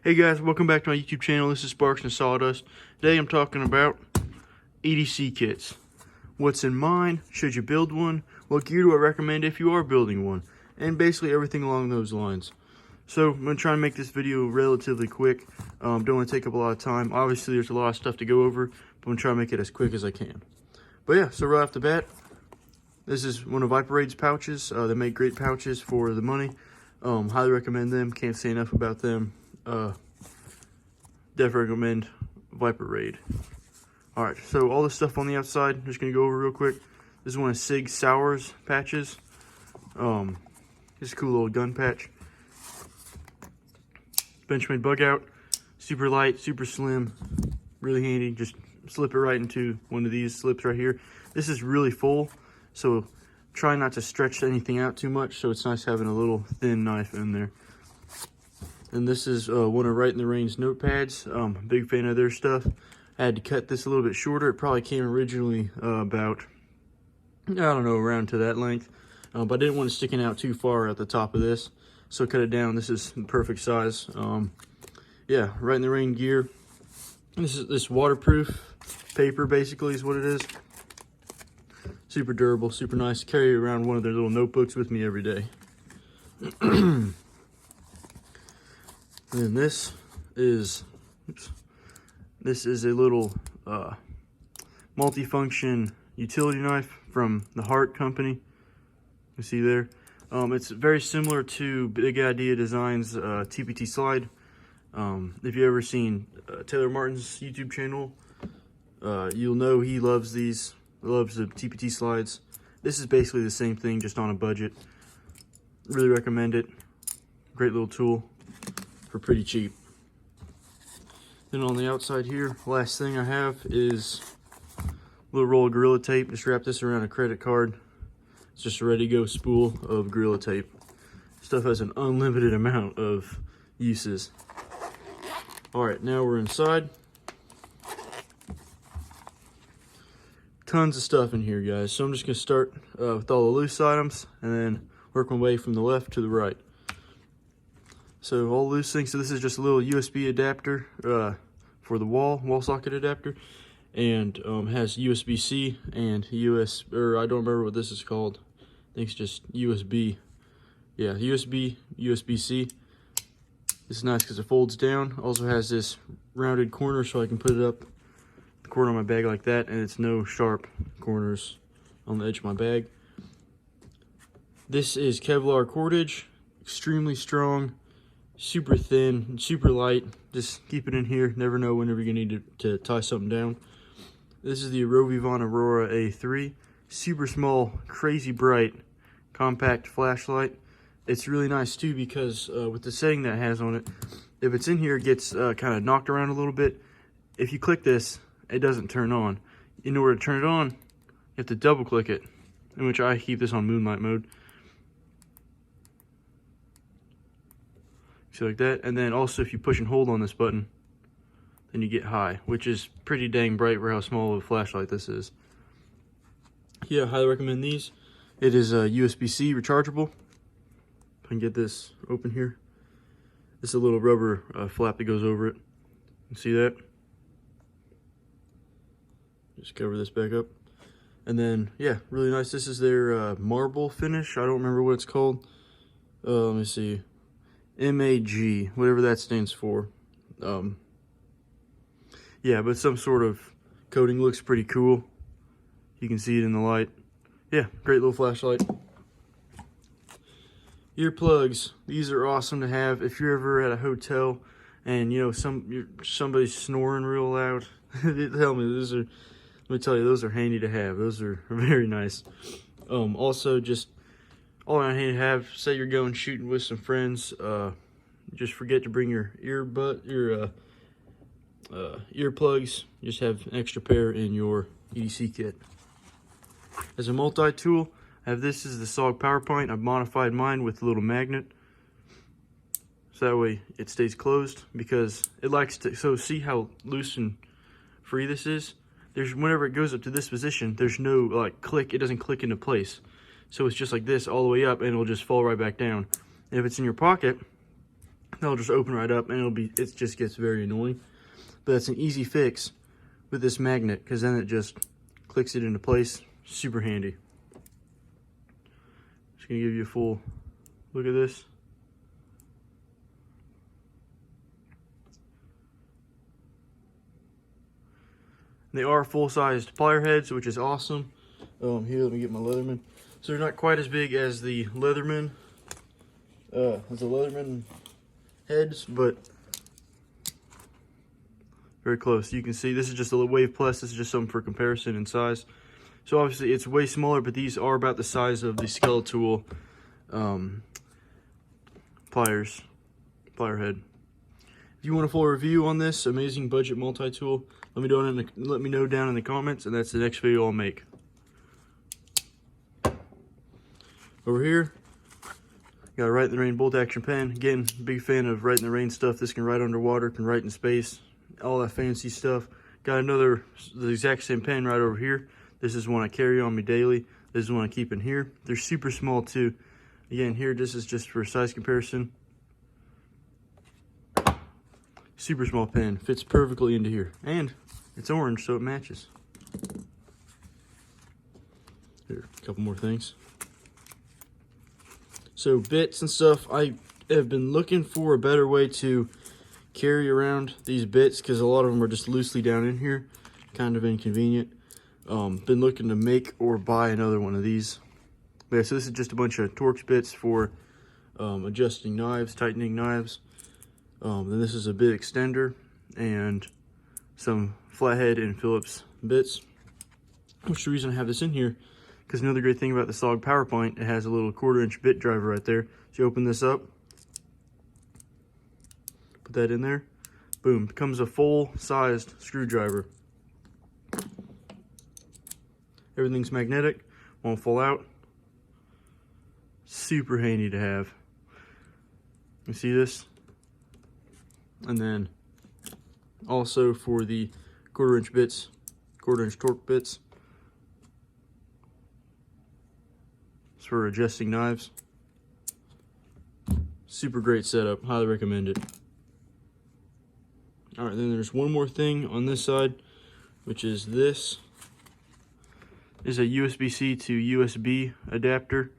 Hey guys, welcome back to my YouTube channel. This is Sparks and Sawdust. Today I'm talking about EDC kits. What's in mine? Should you build one? What gear do I recommend if you are building one? And basically everything along those lines. So I'm going to try and make this video relatively quick. Don't want to take up a lot of time. Obviously there's a lot of stuff to go over, but I'm going to try and make it as quick as I can. But yeah, so right off the bat, this is one of Viperade's pouches. They make great pouches for the money. Highly recommend them. Can't say enough about them. Definitely recommend Viperade. Alright, so all this stuff on the outside, I'm just going to go over real quick. This is one of Sig Sauer's patches. Just a cool little gun patch. Benchmade bug out. Super light, super slim. Really handy. Just slip it right into one of these slips right here. This is really full, so try not to stretch anything out too much, so it's nice having a little thin knife in there. And this is one of Right in the Range notepads. Big fan of their stuff. I had to cut this a little bit shorter. It probably came originally about, I don't know, around to that length. But I didn't want it sticking out too far at the top of this, so cut it down. This is the perfect size. Yeah, Right in the Range gear. This waterproof paper basically is what it is. Super durable, super nice. Carry around one of their little notebooks with me every day. And then this is a little multifunction utility knife from the Heart company. You see there. It's very similar to Big Idea Designs TPT slide. If you've ever seen Taylor Martin's YouTube channel, you'll know he loves these. He loves the TPT slides. This is basically the same thing, just on a budget. Really recommend it. Great little tool for pretty cheap. Then on the outside here, last thing I have is a little roll of Gorilla Tape. Just wrap this around a credit card. It's just a ready-to-go spool of Gorilla Tape. Stuff has an unlimited amount of uses. Alright, now we're inside. Tons of stuff in here, guys. So I'm just going to start with all the loose items and then work my way from the left to the right. So all loose things. So this is just a little USB adapter for the wall socket adapter, and has USB-C and I don't remember what this is called. I think it's just USB. Yeah, USB-C. This is nice because it folds down. Also has this rounded corner so I can put it up the corner of my bag like that, and it's no sharp corners on the edge of my bag. This is Kevlar cordage, extremely strong, super thin, super light. Just keep it in here. Never know whenever you're gonna need to tie something down. This is the Rovivon Aurora A3. Super small, crazy bright, compact flashlight. It's really nice too because with the setting that it has on it, if it's in here, it gets kind of knocked around a little bit. If you click this, it doesn't turn on. In order to turn it on, you have to double click it, in which I keep this on moonlight mode. So like that, and then also if you push and hold on this button, then you get high, which is pretty dang bright for how small of a flashlight this is. Yeah, I highly recommend these. It is USB-C rechargeable. If I can get this open here. This is a little rubber flap that goes over it. You see that? Just cover this back up. And then, yeah, really nice. This is their marble finish. I don't remember what it's called. Let me see. MAG, whatever that stands for. Yeah, but some sort of coating. Looks pretty cool. You can see it in the light. Yeah, great little flashlight. Earplugs. These are awesome to have if you're ever at a hotel and you know somebody's snoring real loud. Tell me, let me tell you, those are handy to have. Those are very nice. Also, just all around handy to have. Say you're going shooting with some friends. Just forget to bring your earplugs. Just have an extra pair in your EDC kit. As a multi-tool, I have this is the SOG power point. I've modified mine with a little magnet, so that way it stays closed because it likes to. So see how loose and free this is. Whenever it goes up to this position, there's no like click. It doesn't click into place. So it's just like this all the way up, and it'll just fall right back down. And if it's in your pocket, They'll just open right up, and it just gets very annoying. But it's an easy fix with this magnet, because then it just clicks it into place. Super handy. Just gonna give you a full look at this. They are full-sized plier heads, which is awesome. Here, let me get my Leatherman. So they're not quite as big as the Leatherman, heads, but very close. You can see this is just a little Wave Plus. This is just something for comparison in size. So obviously it's way smaller, but these are about the size of the Skeletool plier head. If you want a full review on this amazing budget multi-tool, let me know down in the comments, and that's the next video I'll make. Over here, got a Write in the Rain bolt action pen. Again, big fan of Write in the Rain stuff. This can write underwater, can write in space, all that fancy stuff. Got the exact same pen right over here. This is one I carry on me daily. This is one I keep in here. They're super small too. Again, here, this is just for size comparison. Super small pen, fits perfectly into here. And it's orange, so it matches. Here, a couple more things. So bits and stuff, I have been looking for a better way to carry around these bits, because a lot of them are just loosely down in here, kind of inconvenient. Been looking to make or buy another one of these. Yeah, so this is just a bunch of Torx bits for adjusting knives, tightening knives. Then this is a bit extender and some flathead and Phillips bits. Which the reason I have this in here, because another great thing about the SOG PowerPoint, it has a little 1/4-inch bit driver right there. So you open this up, put that in there, boom, becomes a full-sized screwdriver. Everything's magnetic, won't fall out. Super handy to have. You see this? And then also for the 1/4-inch bits, 1/4-inch Torx bits. It's for adjusting knives. Super great setup, highly recommend it. All right, then there's one more thing on this side, which is this. Is a USB-C to USB adapter.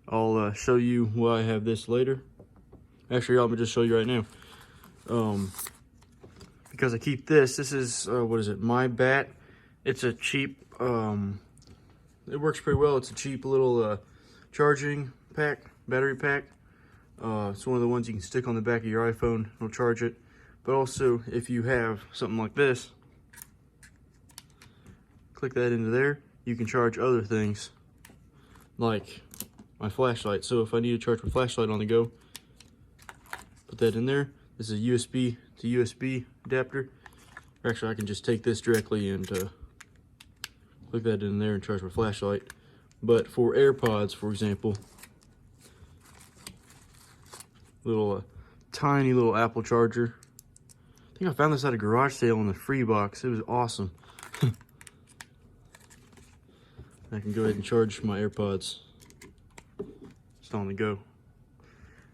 I'll show you why I have this later. Actually, I'm gonna just show you right now. Because I keep this. This is what is it? My Bat. It's a cheap. It works pretty well. It's a cheap little charging pack, battery pack. It's one of the ones you can stick on the back of your iPhone. It'll charge it. But also, if you have something like this, click that into there. You can charge other things, like my flashlight. So if I need to charge my flashlight on the go, put that in there. This is a USB to USB adapter. Or actually, I can just take this directly and plug that in there and charge my flashlight. But for AirPods, for example, little tiny little Apple charger. I think I found this at a garage sale in the free box. It was awesome. I can go ahead and charge my AirPods just on the go.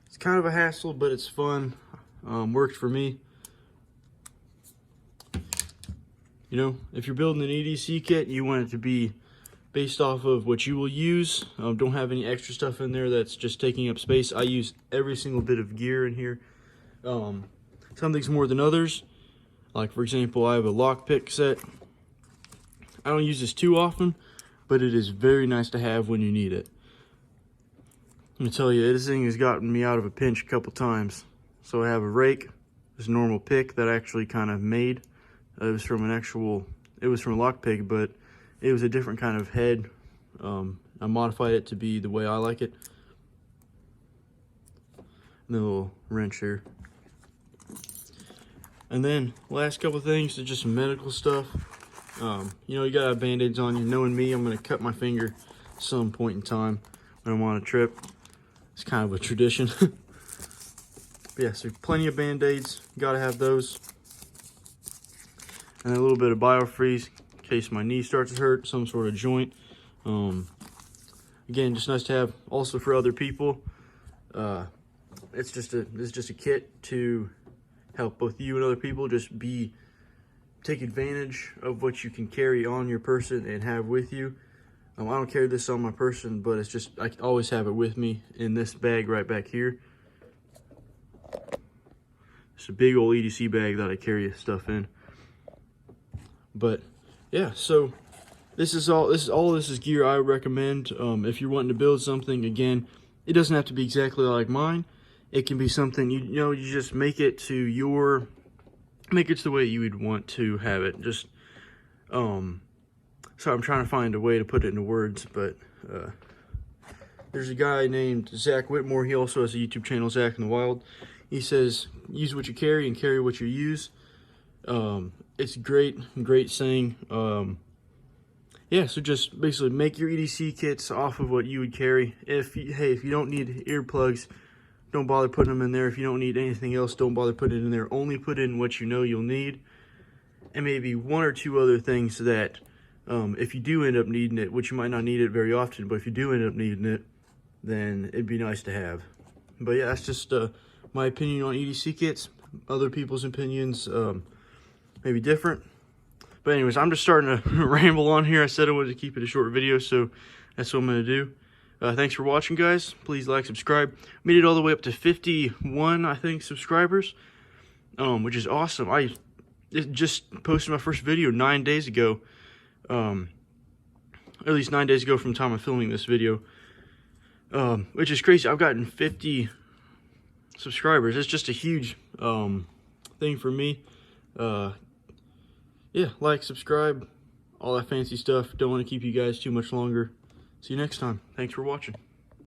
It's kind of a hassle, but it's fun. Worked for me. You know, if you're building an EDC kit, you want it to be based off of what you will use. Don't have any extra stuff in there that's just taking up space. I use every single bit of gear in here. Some things more than others. Like, for example, I have a lockpick set. I don't use this too often, but it is very nice to have when you need it. Let me tell you, this thing has gotten me out of a pinch a couple times. So I have a rake, this normal pick that I actually kind of made. It was from a lockpick, but it was a different kind of head. I modified it to be the way I like it. And then a little wrench here. And then last couple things are just some medical stuff. You know, you gotta have band-aids on you. Knowing me, I'm gonna cut my finger at some point in time when I'm on a trip. It's kind of a tradition. But yeah, so plenty of band-aids. Gotta have those. And a little bit of biofreeze in case my knee starts to hurt, some sort of joint. Again, just nice to have also for other people. it's just a kit to help both you and other people just take advantage of what you can carry on your person and have with you. I don't carry this on my person, but it's just, I always have it with me in this bag right back here. It's a big old EDC bag that I carry stuff in. But yeah, so this is gear I recommend. If you're wanting to build something, again, it doesn't have to be exactly like mine. It can be something, you know, you just make it the way you would want to have it. Just, so I'm trying to find a way to put it into words, but there's a guy named Zach Whitmore. He also has a YouTube channel, Zach in the Wild. He says, use what you carry and carry what you use. It's great saying. Yeah, so just basically make your EDC kits off of what you would carry. If you don't need earplugs, don't bother putting them in there. If you don't need anything else, don't bother putting it in there. Only put in what you know you'll need, and maybe one or two other things that if you do end up needing it, which you might not need it very often, but if you do end up needing it, then it'd be nice to have. But yeah, that's just my opinion on EDC kits. Other people's opinions may be different. But anyways, I'm just starting to ramble on here. I said I wanted to keep it a short video, so that's what I'm going to do. Thanks for watching, guys. Please like, subscribe. Made it all the way up to 51, I think, subscribers, which is awesome. I just posted my first video 9 days ago. At least 9 days ago from the time I'm filming this video, which is crazy. I've gotten 50 subscribers. It's just a huge thing for me. Yeah, like, subscribe, all that fancy stuff. Don't want to keep you guys too much longer. See you next time. Thanks for watching.